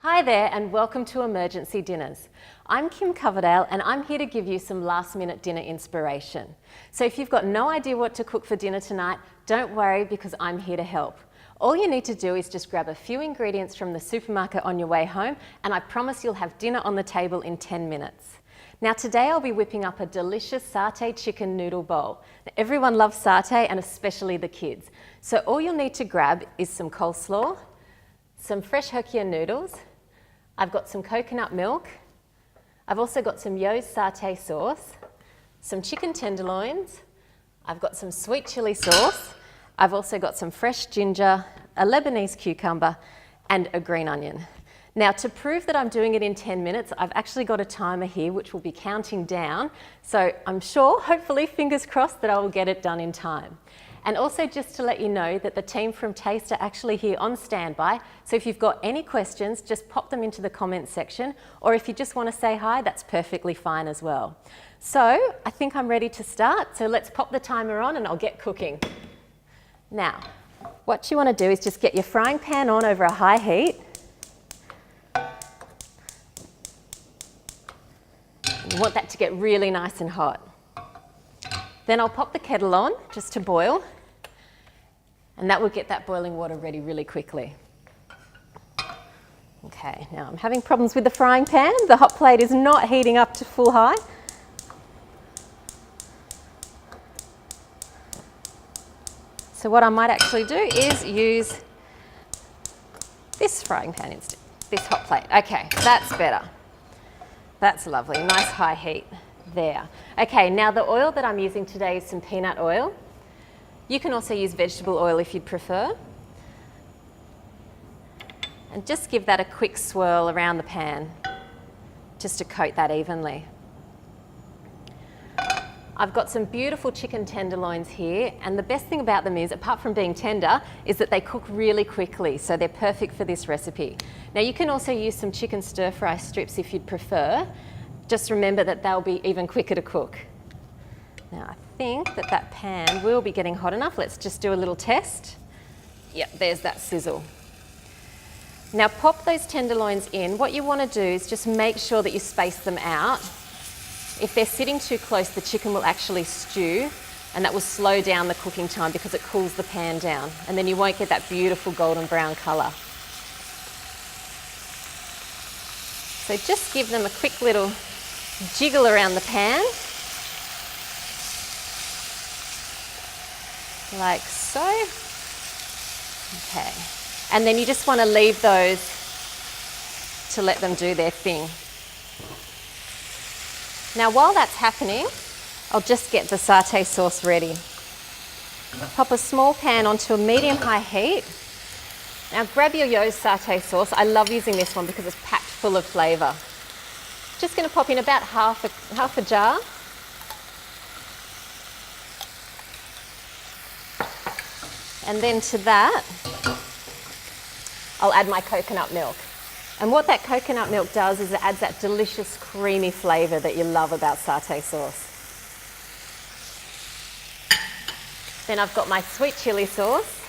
Hi there and welcome to Emergency Dinners. I'm Kim Coverdale and I'm here to give you some last minute dinner inspiration. So if you've got no idea what to cook for dinner tonight, don't worry because I'm here to help. All you need to do is just grab a few ingredients from the supermarket on your way home and I promise you'll have dinner on the table in 10 minutes. Now today I'll be whipping up a delicious satay chicken noodle bowl. Now, everyone loves satay and especially the kids. So all you'll need to grab is some coleslaw, some fresh Hokkien noodles, I've got some coconut milk, I've also got some Yo's satay sauce, some chicken tenderloins, I've got some sweet chili sauce, I've also got some fresh ginger, a Lebanese cucumber and a green onion. Now to prove that I'm doing it in 10 minutes, I've actually got a timer here which will be counting down, so I'm sure, hopefully, fingers crossed, that I will get it done in time. And also just to let you know that the team from Taste are actually here on standby, so if you've got any questions, just pop them into the comments section, or if you just want to say hi, that's perfectly fine as well. So I think I'm ready to start, so let's pop the timer on and I'll get cooking. Now, what you want to do is just get your frying pan on over a high heat. You want that to get really nice and hot. Then I'll pop the kettle on just to boil, and that will get that boiling water ready really quickly. Okay, now I'm having problems with the frying pan. The hot plate is not heating up to full high. So what I might actually do is use this frying pan instead, this hot plate. Okay, that's better. That's lovely, nice high heat. There. Okay, now the oil that I'm using today is some peanut oil. You can also use vegetable oil if you'd prefer. And just give that a quick swirl around the pan, just to coat that evenly. I've got some beautiful chicken tenderloins here, and the best thing about them is, apart from being tender, is that they cook really quickly, so they're perfect for this recipe. Now you can also use some chicken stir-fry strips if you'd prefer. Just remember that they'll be even quicker to cook. Now I think that that pan will be getting hot enough. Let's just do a little test. Yep, there's that sizzle. Now pop those tenderloins in. What you want to do is just make sure that you space them out. If they're sitting too close, the chicken will actually stew, and that will slow down the cooking time because it cools the pan down, and then you won't get that beautiful golden brown colour. So just give them a quick little jiggle around the pan, like so. Okay, and then you just want to leave those to let them do their thing. Now while that's happening, I'll just get the satay sauce ready. Pop a small pan onto a medium-high heat. Now grab your Yo's satay sauce. I love using this one because it's packed full of flavour. Just going to pop in about half a jar. And then to that, I'll add my coconut milk. And what that coconut milk does is it adds that delicious creamy flavour that you love about satay sauce. Then I've got my sweet chili sauce.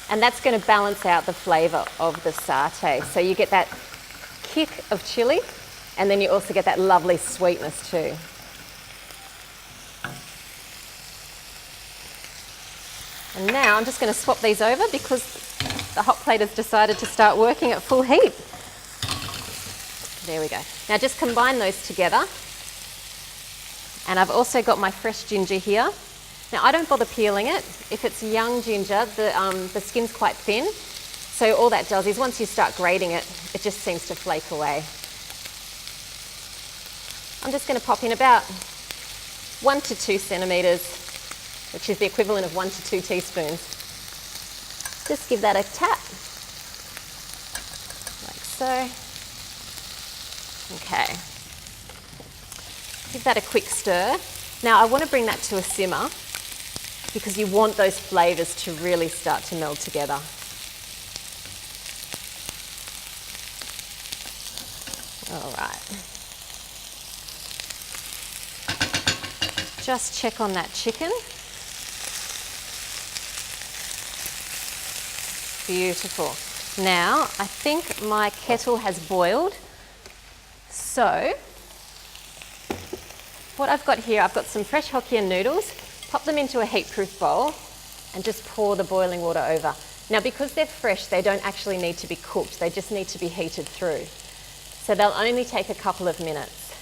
And that's going to balance out the flavour of the satay. So you get that kick of chili, and then you also get that lovely sweetness too. And now I'm just going to swap these over because the hot plate has decided to start working at full heat. There we go. Now just combine those together. And I've also got my fresh ginger here. Now I don't bother peeling it. If it's young ginger, the skin's quite thin. So all that does is once you start grating it, it just seems to flake away. I'm just going to pop in about 1 to 2 centimetres, which is the equivalent of 1 to 2 teaspoons. Just give that a tap, like so. Okay. Give that a quick stir. Now I want to bring that to a simmer because you want those flavours to really start to meld together. All right. Just check on that chicken. Beautiful. Now, I think my kettle has boiled. So, what I've got here, I've got some fresh Hokkien noodles. Pop them into a heat-proof bowl and just pour the boiling water over. Now, because they're fresh, they don't actually need to be cooked. They just need to be heated through. So they'll only take a couple of minutes.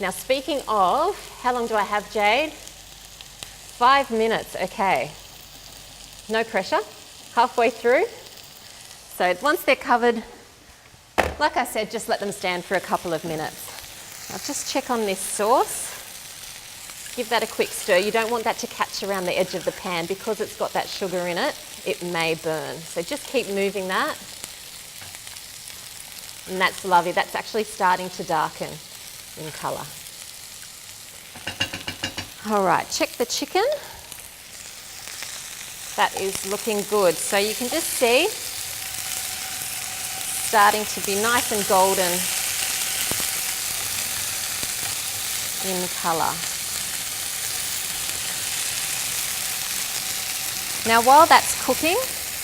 Now, speaking of, how long do I have, Jade? 5 minutes, okay. No pressure, halfway through. So once they're covered, like I said, just let them stand for a couple of minutes. Now just check on this sauce. Give that a quick stir. You don't want that to catch around the edge of the pan because it's got that sugar in it. It may burn. So just keep moving that. And that's lovely. That's actually starting to darken in colour. All right, check the chicken. That is looking good. So you can just see starting to be nice and golden in colour. Now while that's cooking,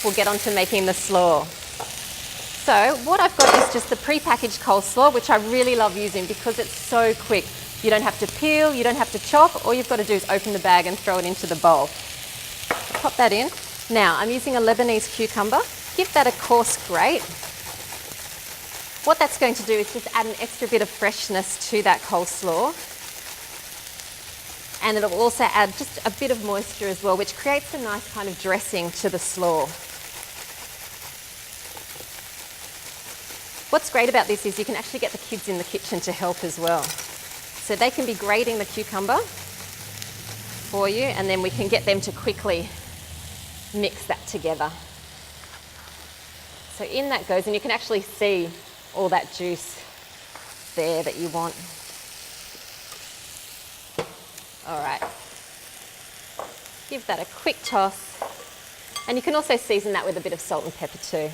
we'll get on to making the slaw. So what I've got is just the pre-packaged coleslaw, which I really love using because it's so quick. You don't have to peel, you don't have to chop. All you've got to do is open the bag and throw it into the bowl. Pop that in. Now I'm using a Lebanese cucumber. Give that a coarse grate. What that's going to do is just add an extra bit of freshness to that coleslaw. And it'll also add just a bit of moisture as well, which creates a nice kind of dressing to the slaw. What's great about this is you can actually get the kids in the kitchen to help as well. So they can be grating the cucumber for you, and then we can get them to quickly mix that together. So in that goes, and you can actually see all that juice there that you want. All right, give that a quick toss, and you can also season that with a bit of salt and pepper too.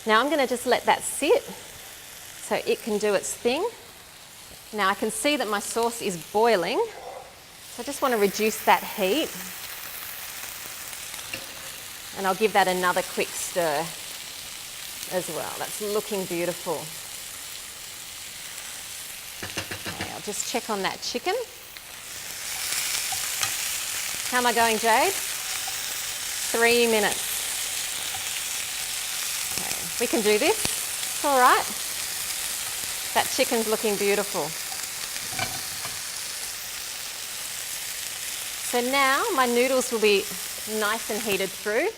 Now I'm going to just let that sit so it can do its thing. Now I can see that my sauce is boiling, so I just want to reduce that heat, and I'll give that another quick stir as well. That's looking beautiful. Okay, I'll just check on that chicken. How am I going, Jade? 3 minutes. Okay, we can do this. It's all right. That chicken's looking beautiful. So now my noodles will be nice and heated through.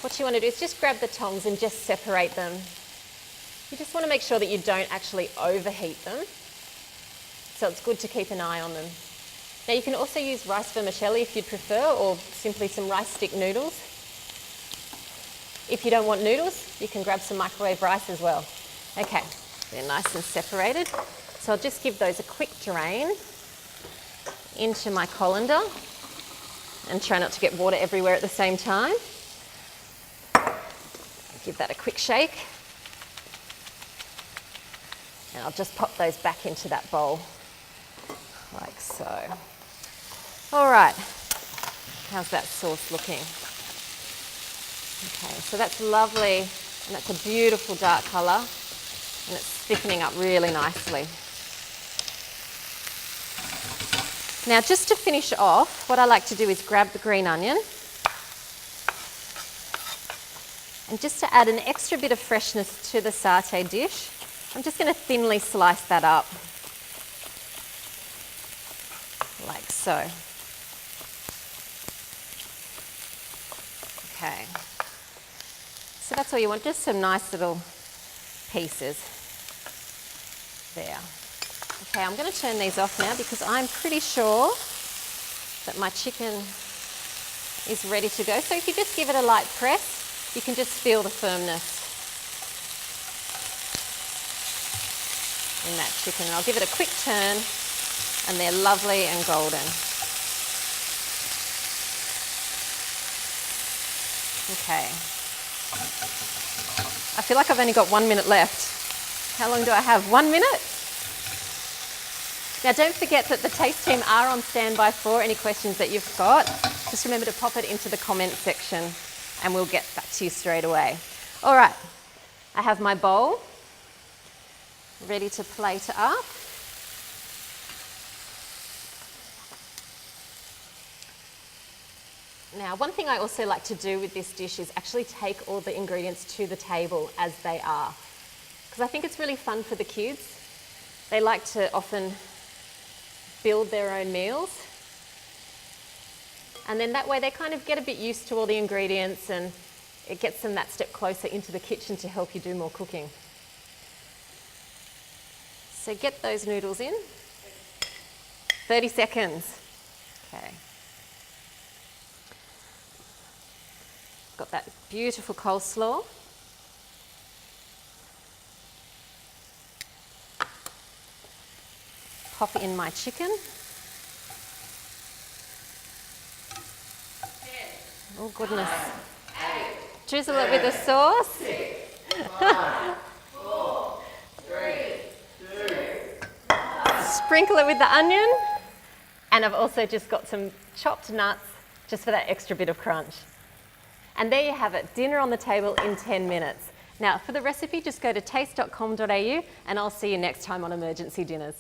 What you want to do is just grab the tongs and just separate them. You just want to make sure that you don't actually overheat them. So it's good to keep an eye on them. Now you can also use rice vermicelli if you'd prefer, or simply some rice stick noodles. If you don't want noodles, you can grab some microwave rice as well. Okay, they're nice and separated. So I'll just give those a quick drain into my colander and try not to get water everywhere at the same time. Give that a quick shake. And I'll just pop those back into that bowl, like so. All right, how's that sauce looking? Okay, so that's lovely, and that's a beautiful dark colour, and it's thickening up really nicely. Now, just to finish off, what I like to do is grab the green onion, and just to add an extra bit of freshness to the satay dish, I'm just going to thinly slice that up, like so. Okay, so that's all you want, just some nice little pieces there. Okay, I'm going to turn these off now because I'm pretty sure that my chicken is ready to go. So if you just give it a light press, you can just feel the firmness in that chicken. And I'll give it a quick turn, and they're lovely and golden. Okay. I feel like I've only got 1 minute left. How long do I have? 1 minute? Now don't forget that the taste team are on standby for any questions that you've got. Just remember to pop it into the comment section and we'll get back to you straight away. All right, I have my bowl ready to plate up. Now, one thing I also like to do with this dish is actually take all the ingredients to the table as they are, because I think it's really fun for the kids. They like to often build their own meals, and then that way they kind of get a bit used to all the ingredients and it gets them that step closer into the kitchen to help you do more cooking. So get those noodles in. 30 seconds. Okay. Got that beautiful coleslaw. Pop in my chicken. Oh goodness. Drizzle it with the sauce. 6, 5, 4, 3, 2. Sprinkle it with the onion. And I've also just got some chopped nuts just for that extra bit of crunch. And there you have it, dinner on the table in 10 minutes. Now, for the recipe, just go to taste.com.au and I'll see you next time on Emergency Dinners.